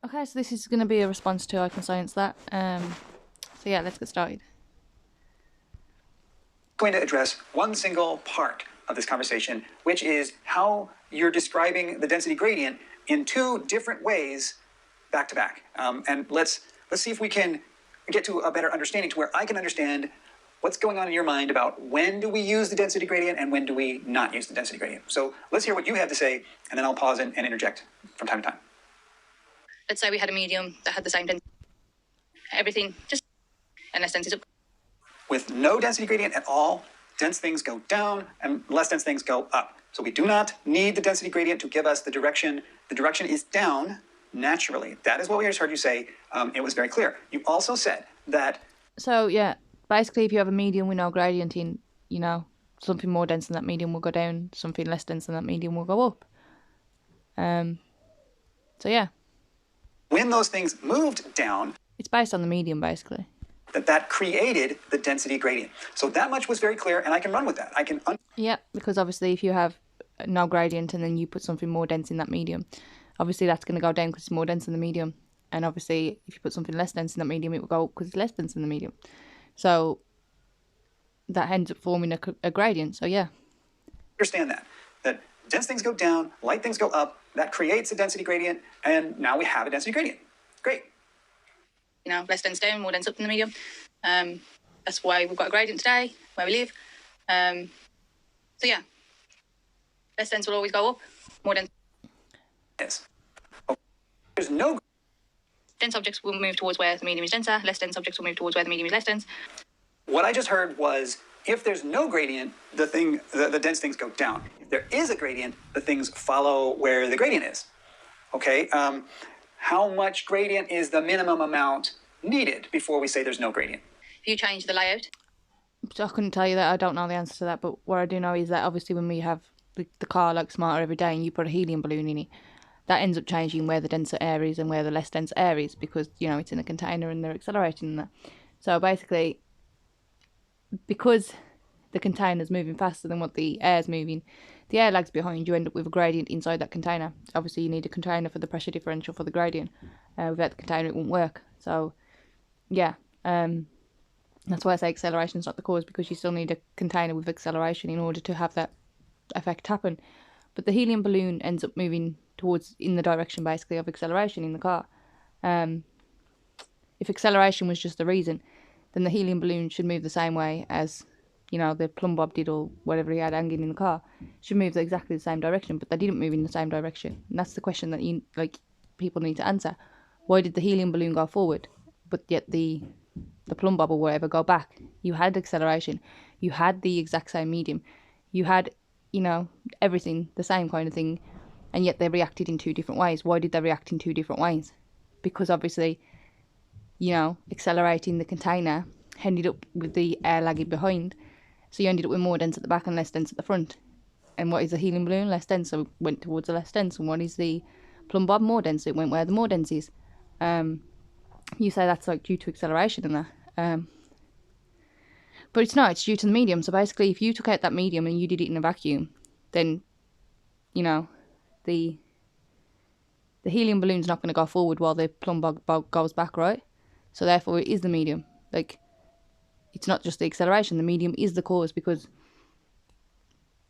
Okay, so this is going to be a response to I Can Science That. So yeah, let's get started. Going to address one single part of this conversation, which is how you're describing the density gradient in two different ways back to back. And let's see if we can get to a better understanding to where I can understand what's going on in your mind about when do we use the density gradient and when do we not use the density gradient. So let's hear what you have to say, and then I'll pause and interject from time to time. Let's say we had a medium that had the same density. Everything just and less density up. With no density gradient at all, dense things go down and less dense things go up. So we do not need the density gradient to give us the direction. The direction is down naturally. That is what we just heard you say. It was very clear. You also said that. So yeah, basically if you have a medium with no gradient in, something more dense than that medium will go down, something less dense than that medium will go up. So yeah. When those things moved down, it's based on the medium basically. That created the density gradient. So that much was very clear, and I can run with that. Yeah, because obviously if you have no gradient and then you put something more dense in that medium, obviously that's going to go down because it's more dense than the medium. And obviously if you put something less dense in that medium, it will go up because it's less dense than the medium. So that ends up forming a gradient. So yeah. Understand that dense things go down, light things go up. That creates a density gradient, and now we have a density gradient. Great. Less dense down, more dense up than the medium. That's why we've got a gradient today, where we live. So yeah, less dense will always go up, more dense. Yes. There's no. Dense objects will move towards where the medium is denser. Less dense objects will move towards where the medium is less dense. What I just heard was, if there's no gradient, the dense things go down. If there is a gradient, the things follow where the gradient is. Okay. How much gradient is the minimum amount needed before we say there's no gradient? If you change the layout. So I couldn't tell you that. I don't know the answer to that. But what I do know is that obviously when we have the car like smarter every day and you put a helium balloon in it, that ends up changing where the denser air is and where the less dense air is because, it's in a container and they're accelerating that. So basically, because the container's moving faster than what the air's moving, the air lags behind, you end up with a gradient inside that container. Obviously you need a container for the pressure differential for the gradient. Without the container it won't work. So yeah, that's why I say acceleration is not the cause, because you still need a container with acceleration in order to have that effect happen. But the helium balloon ends up moving towards in the direction basically of acceleration in the car. If acceleration was just the reason, then the helium balloon should move the same way as the plumb bob did, or whatever he had hanging in the car, should move exactly the same direction, but they didn't move in the same direction. And that's the question that people need to answer. Why did the helium balloon go forward, but yet the plumb bob or whatever go back? You had acceleration, you had the exact same medium, you had, everything, the same kind of thing, and yet they reacted in two different ways. Why did they react in two different ways? Because obviously, accelerating the container ended up with the air lagging behind. So you ended up with more dense at the back and less dense at the front. And what is the helium balloon? Less dense, so it went towards the less dense. And what is the plumb bob? More dense, so it went where the more dense is. You say that's due to acceleration and that. But it's not, it's due to the medium. So basically, if you took out that medium and you did it in a vacuum, then, the helium balloon's not going to go forward while the plumb bob goes back, right? So therefore, it is the medium. It's not just the acceleration. The medium is the cause, because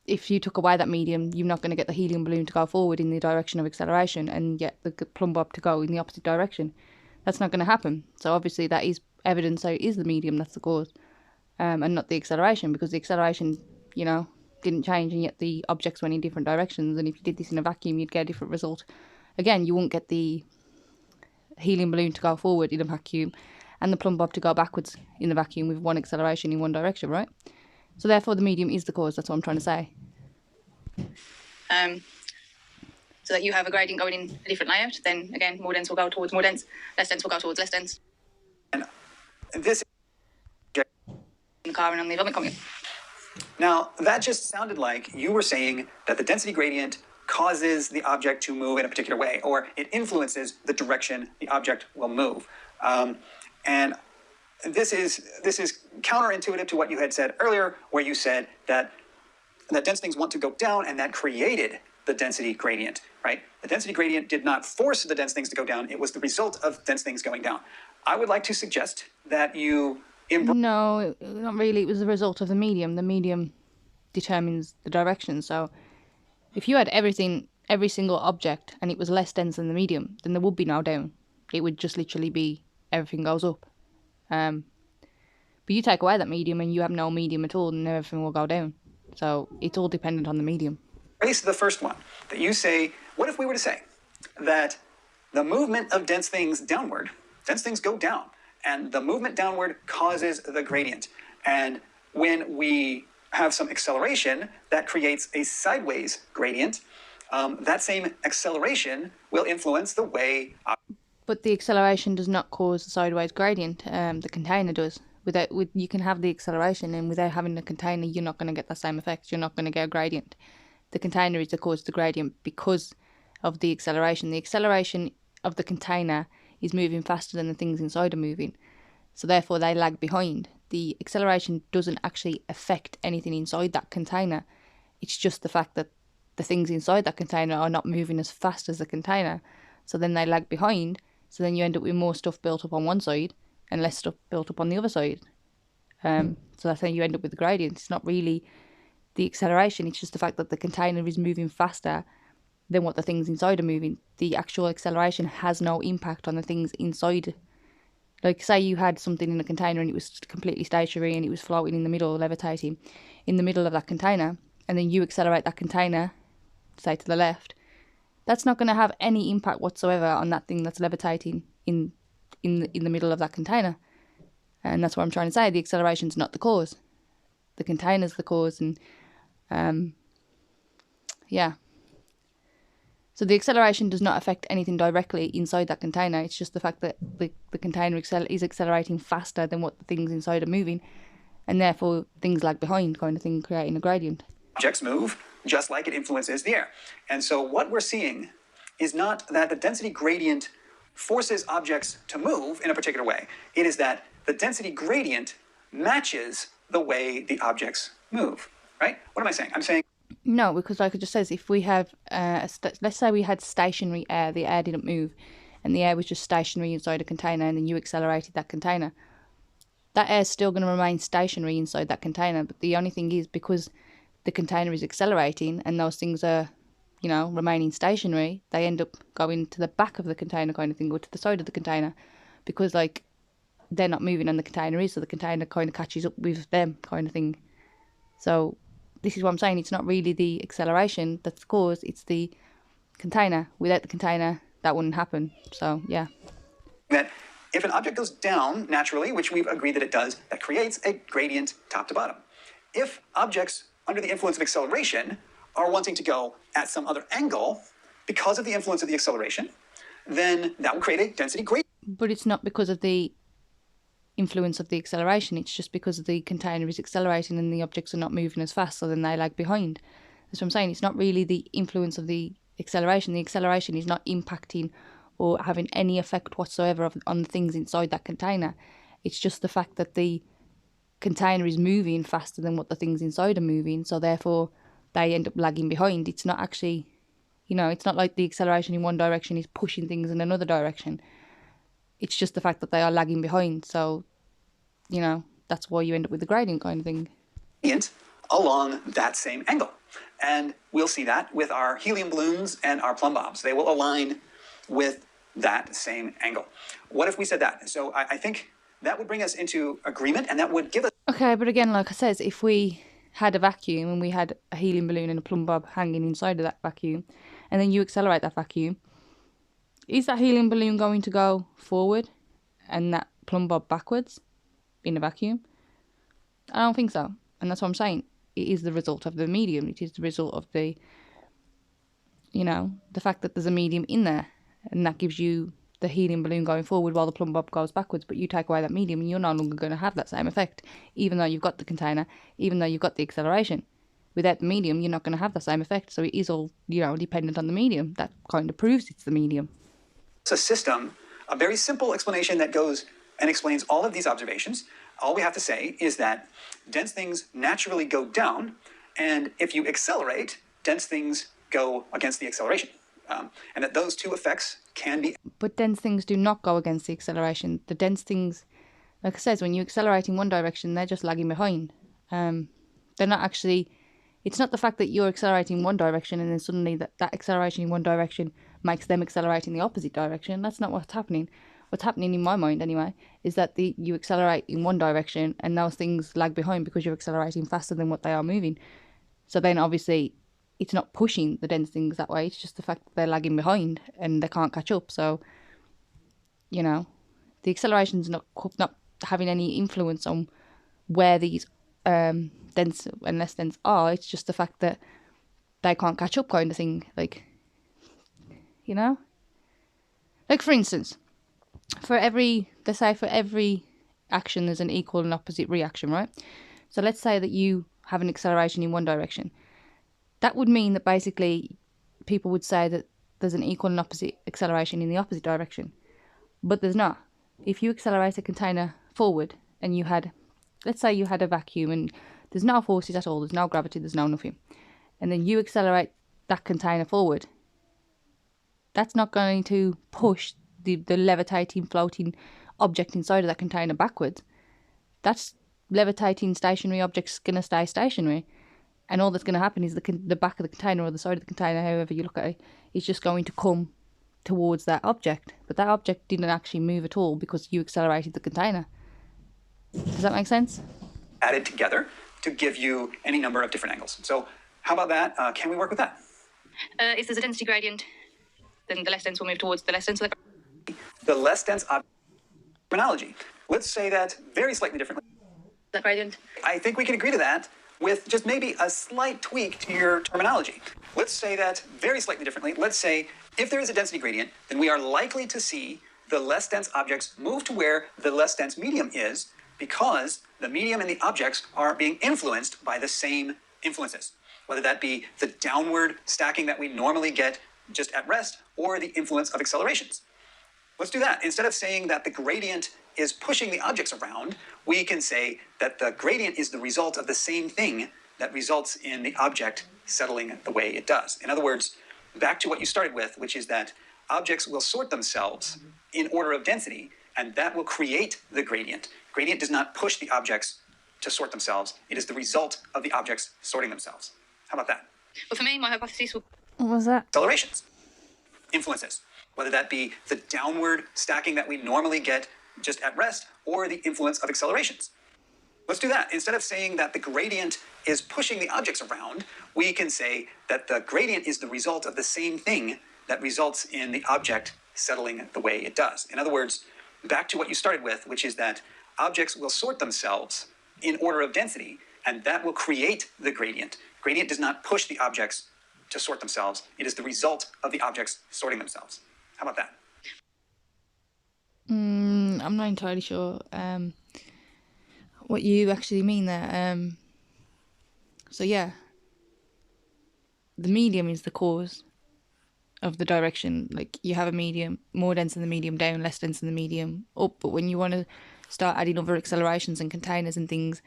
if you took away that medium, you're not going to get the helium balloon to go forward in the direction of acceleration and get the plumb bob to go in the opposite direction. That's not going to happen. So obviously that is evidence that it is the medium that's the cause, and not the acceleration, because the acceleration, didn't change, and yet the objects went in different directions. And if you did this in a vacuum, you'd get a different result. Again, you won't get the helium balloon to go forward in a vacuum and the plumb bob to go backwards in the vacuum with one acceleration in one direction, right? So therefore the medium is the cause. That's what I'm trying to say. So that you have a gradient going in a different layout, then again, more dense will go towards more dense, less dense will go towards less dense. And this in the car and on the vomit coming. Now, that just sounded like you were saying that the density gradient causes the object to move in a particular way, or it influences the direction the object will move. And this is counterintuitive to what you had said earlier, where you said that dense things want to go down, and that created the density gradient, right? The density gradient did not force the dense things to go down. It was the result of dense things going down. I would like to suggest that you embrace. No, not really. It was the result of the medium. The medium determines the direction. So if you had everything, every single object, and it was less dense than the medium, then there would be no down. It would just literally be everything goes up. But you take away that medium and you have no medium at all, and everything will go down. So it's all dependent on the medium. Embrace the first one, that you say, what if we were to say that the movement of dense things downward, dense things go down, and the movement downward causes the gradient. And when we have some acceleration that creates a sideways gradient, that same acceleration will influence the way. But the acceleration does not cause the sideways gradient. The container does. You can have the acceleration, and without having the container, you're not going to get the same effect. You're not going to get a gradient. The container is the cause of the gradient because of the acceleration. The acceleration of the container is moving faster than the things inside are moving. So therefore they lag behind. The acceleration doesn't actually affect anything inside that container. It's just the fact that the things inside that container are not moving as fast as the container. So then they lag behind. So then you end up with more stuff built up on one side and less stuff built up on the other side. So that's how you end up with the gradient. It's not really the acceleration, it's just the fact that the container is moving faster than what the things inside are moving. The actual acceleration has no impact on the things inside. Like, say you had something in a container and it was completely stationary and it was floating in the middle, levitating in the middle of that container, and then you accelerate that container, say to the left, that's not going to have any impact whatsoever on that thing that's levitating in the middle of that container. And that's what I'm trying to say. The acceleration's not the cause. The container's the cause, and yeah. So the acceleration does not affect anything directly inside that container. It's just the fact that the container is accelerating faster than what the things inside are moving, and therefore things lag behind, kind of thing, creating a gradient. Objects move just like it influences the air. And so what we're seeing is not that the density gradient forces objects to move in a particular way. It is that the density gradient matches the way the objects move, right? What am I saying? I'm saying... No, because like it just says, if we have, let's say we had stationary air, the air didn't move, and the air was just stationary inside a container, and then you accelerated that container, that air is still going to remain stationary inside that container. But the only thing is, because the container is accelerating and those things are, you know, remaining stationary, they end up going to the back of the container, kind of thing, or to the side of the container, because like they're not moving and the container is, so the container kind of catches up with them, kind of thing. So this is what I'm saying. It's not really the acceleration that's the cause, it's the container. Without the container, that wouldn't happen. So yeah. That if an object goes down naturally, which we've agreed that it does, that creates a gradient top to bottom. If objects under the influence of acceleration are wanting to go at some other angle because of the influence of the acceleration, then that will create a density gradient. But it's not because of the influence of the acceleration, it's just because the container is accelerating and the objects are not moving as fast, so then they lag behind. That's what I'm saying. It's not really the influence of the acceleration. The acceleration is not impacting or having any effect whatsoever on the things inside that container. It's just the fact that the container is moving faster than what the things inside are moving, so therefore they end up lagging behind. It's not actually, you know, it's not like the acceleration in one direction is pushing things in another direction. It's just the fact that they are lagging behind. So, you know, that's why you end up with the gradient, kind of thing. Along that same angle. And we'll see that with our helium balloons and our plumb bobs. They will align with that same angle. What if we said that? So I think that would bring us into agreement, and that would give us... Okay, but again, like I said, if we had a vacuum and we had a helium balloon and a plumb bob hanging inside of that vacuum, and then you accelerate that vacuum, is that helium balloon going to go forward and that plumb bob backwards in a vacuum? I don't think so. And that's what I'm saying. It is the result of the medium. It is the result of the, you know, the fact that there's a medium in there. And that gives you the helium balloon going forward while the plumb bob goes backwards. But you take away that medium and you're no longer going to have that same effect. Even though you've got the container, even though you've got the acceleration. Without the medium, you're not going to have the same effect. So it is all, you know, dependent on the medium. That kind of proves it's the medium. It's a system, a very simple explanation that goes and explains all of these observations. All we have to say is that dense things naturally go down, and if you accelerate, dense things go against the acceleration. and that those two effects can be. But dense things do not go against the acceleration. The dense things, like I said, when you accelerate in one direction, they're just lagging behind. They're not actually. It's not the fact that you're accelerating in one direction and then suddenly that acceleration in one direction makes them accelerate in the opposite direction. That's not what's happening. What's happening in my mind, anyway, is that you accelerate in one direction and those things lag behind because you're accelerating faster than what they are moving. So then, obviously, it's not pushing the dense things that way. It's just the fact that they're lagging behind and they can't catch up. So, you know, the acceleration's not having any influence on where these dense and less dense are. It's just the fact that they can't catch up, kind of thing. Like, you know, like for instance, for every action, there's an equal and opposite reaction, right? So let's say that you have an acceleration in one direction. That would mean that basically people would say that there's an equal and opposite acceleration in the opposite direction. But there's not. If you accelerate a container forward and let's say you had a vacuum and there's no forces at all, there's no gravity, there's no nothing, and then you accelerate that container forward, that's not going to push the levitating, floating object inside of that container backwards. That's levitating stationary object's going to stay stationary. And all that's going to happen is the back of the container or the side of the container, however you look at it, is just going to come towards that object. But that object didn't actually move at all because you accelerated the container. Does that make sense? Added together to give you any number of different angles. So how about that? Can we work with that? If there's a density gradient, then the less dense will move towards the less dense. The less dense terminology. Let's say that very slightly differently. That gradient. I think we can agree to that with just maybe a slight tweak to your terminology. Let's say that very slightly differently. Let's say if there is a density gradient, then we are likely to see the less dense objects move to where the less dense medium is because the medium and the objects are being influenced by the same influences, whether that be the downward stacking that we normally get just at rest or the influence of accelerations. Let's do that. Instead of saying that the gradient is pushing the objects around, we can say that the gradient is the result of the same thing that results in the object settling the way it does. In other words, back to what you started with, which is that objects will sort themselves in order of density, and that will create the gradient. Gradient does not push the objects to sort themselves. It is the result of the objects sorting themselves. How about that? Well, for me, my hypothesis will... What was that? Accelerations, influences, whether that be the downward stacking that we normally get just at rest or the influence of accelerations. Let's do that. Instead of saying that the gradient is pushing the objects around, we can say that the gradient is the result of the same thing that results in the object settling the way it does. In other words, back to what you started with, which is that objects will sort themselves in order of density, and that will create the gradient. Gradient does not push the objects to sort themselves. It is the result of the objects sorting themselves. How about that? I'm not entirely sure what you actually mean there. So yeah, the medium is the cause of the direction. Like you have a medium, more dense than the medium, down, less dense than the medium, up. But when you want to start adding other accelerations and containers and things,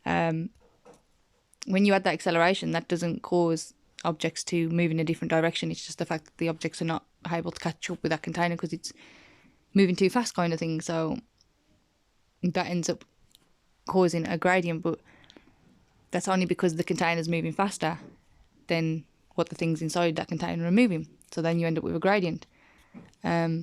when you add that acceleration, that doesn't cause objects to move in a different direction. It's just the fact that the objects are not able to catch up with that container because it's moving too fast, kind of thing. So that ends up causing a gradient, but that's only because the container's moving faster than what the things inside that container are moving. So then you end up with a gradient. Yeah.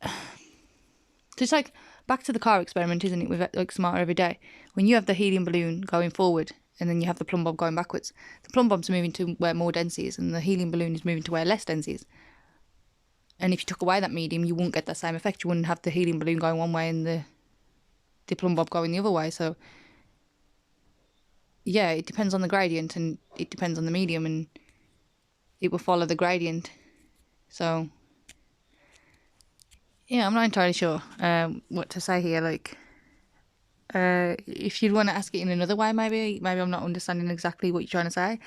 So it's like back to the car experiment, isn't it, with like Smarter Every Day? When you have the helium balloon going forward and then you have the plumb bob going backwards, the plumb bob's moving to where more dense is and the helium balloon is moving to where less dense is. And if you took away that medium, you wouldn't get that same effect. You wouldn't have the helium balloon going one way and the plumb bob going the other way. So yeah, it depends on the gradient and it depends on the medium and it will follow the gradient. So yeah, I'm not entirely sure what to say here. Like, if you'd want to ask it in another way, maybe I'm not understanding exactly what you're trying to say.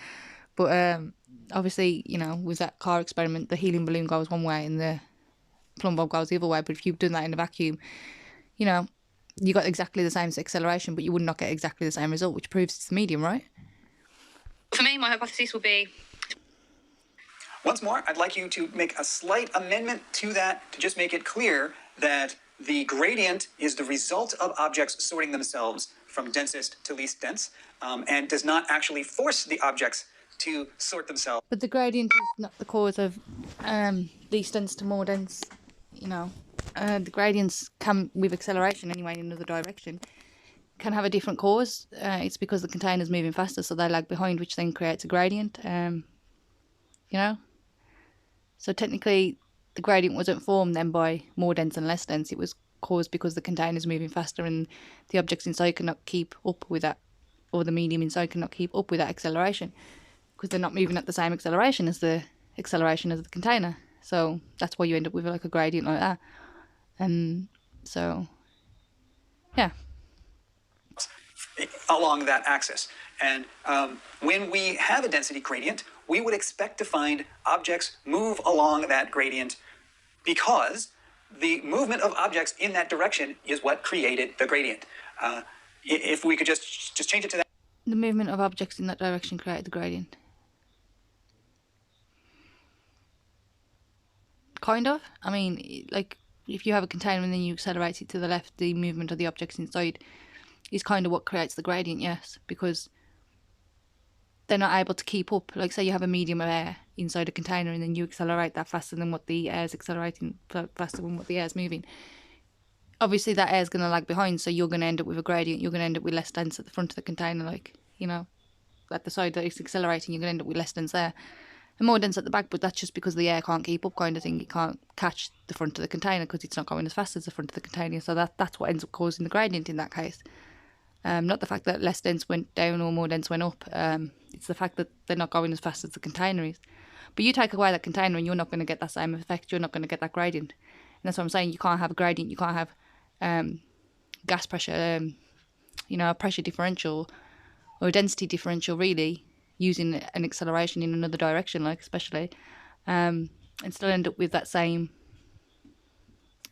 But obviously, you know, with that car experiment, the helium balloon goes one way and the plumb bob goes the other way. But if you've done that in a vacuum, you know, you got exactly the same acceleration, but you would not get exactly the same result, which proves it's the medium, right? For me, my hypothesis would be... Once more, I'd like you to make a slight amendment to that to just make it clear that the gradient is the result of objects sorting themselves from densest to least dense, and does not actually force the objects to sort themselves. But the gradient is not the cause of least dense to more dense, you know. The gradients come with acceleration anyway in another direction, can have a different cause. It's because the container's moving faster, so they lag behind, which then creates a gradient, you know. So technically, the gradient wasn't formed then by more dense and less dense. It was caused because the container's moving faster and the objects inside cannot keep up with that, or the medium inside cannot keep up with that acceleration, because they're not moving at the same acceleration as the container. So that's why you end up with like a gradient like that. And so, yeah. Along that axis. And when we have a density gradient, we would expect to find objects move along that gradient because the movement of objects in that direction is what created the gradient. If we could just change it to that. The movement of objects in that direction created the gradient. Kind of. I mean, like, if you have a container and then you accelerate it to the left, the movement of the objects inside is kind of what creates the gradient, yes, because they're not able to keep up. Like, say you have a medium of air inside a container and then you accelerate that faster than what the air is accelerating, faster than what the air is moving. Obviously, that air is going to lag behind, so you're going to end up with a gradient. You're going to end up with less dense at the front of the container, like, you know, at the side that it's accelerating, you're going to end up with less dense there. And more dense at the back, but that's just because the air can't keep up, kind of thing. It can't catch the front of the container because it's not going as fast as the front of the container. So that's what ends up causing the gradient in that case. Not the fact that less dense went down or more dense went up. It's the fact that they're not going as fast as the container is. But you take away that container and you're not going to get that same effect. You're not going to get that gradient. And that's what I'm saying. You can't have a gradient. You can't have gas pressure, you know, a pressure differential or a density differential, really, using an acceleration in another direction, like, especially, and still end up with that same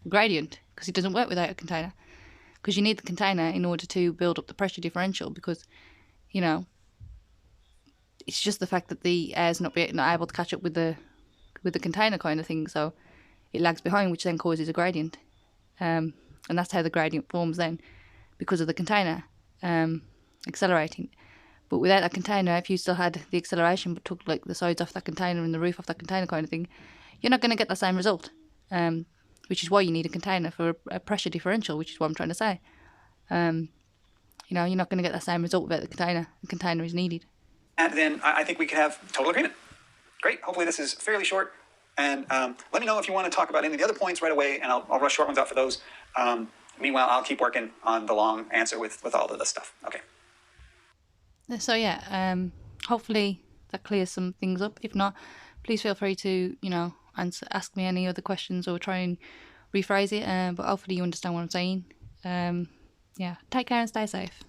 gradient, because it doesn't work without a container. Because you need the container in order to build up the pressure differential, because, you know, it's just the fact that the air's not able to catch up with the container, kind of thing, so it lags behind, which then causes a gradient. And that's how the gradient forms then, because of the container accelerating. But without that container, if you still had the acceleration but took like the sides off that container and the roof off that container, kind of thing, you're not going to get the same result. Which is why you need a container for a pressure differential, which is what I'm trying to say. You know, you're not going to get the same result without the container. The container is needed. And then I think we can have total agreement. Great. Hopefully this is fairly short. And let me know if you want to talk about any of the other points right away, and I'll rush short ones out for those. Meanwhile, I'll keep working on the long answer with all of this stuff. Okay. So yeah, hopefully that clears some things up. If not, please feel free to, you know, ask me any other questions or try and rephrase it. But hopefully you understand what I'm saying. Yeah, take care and stay safe.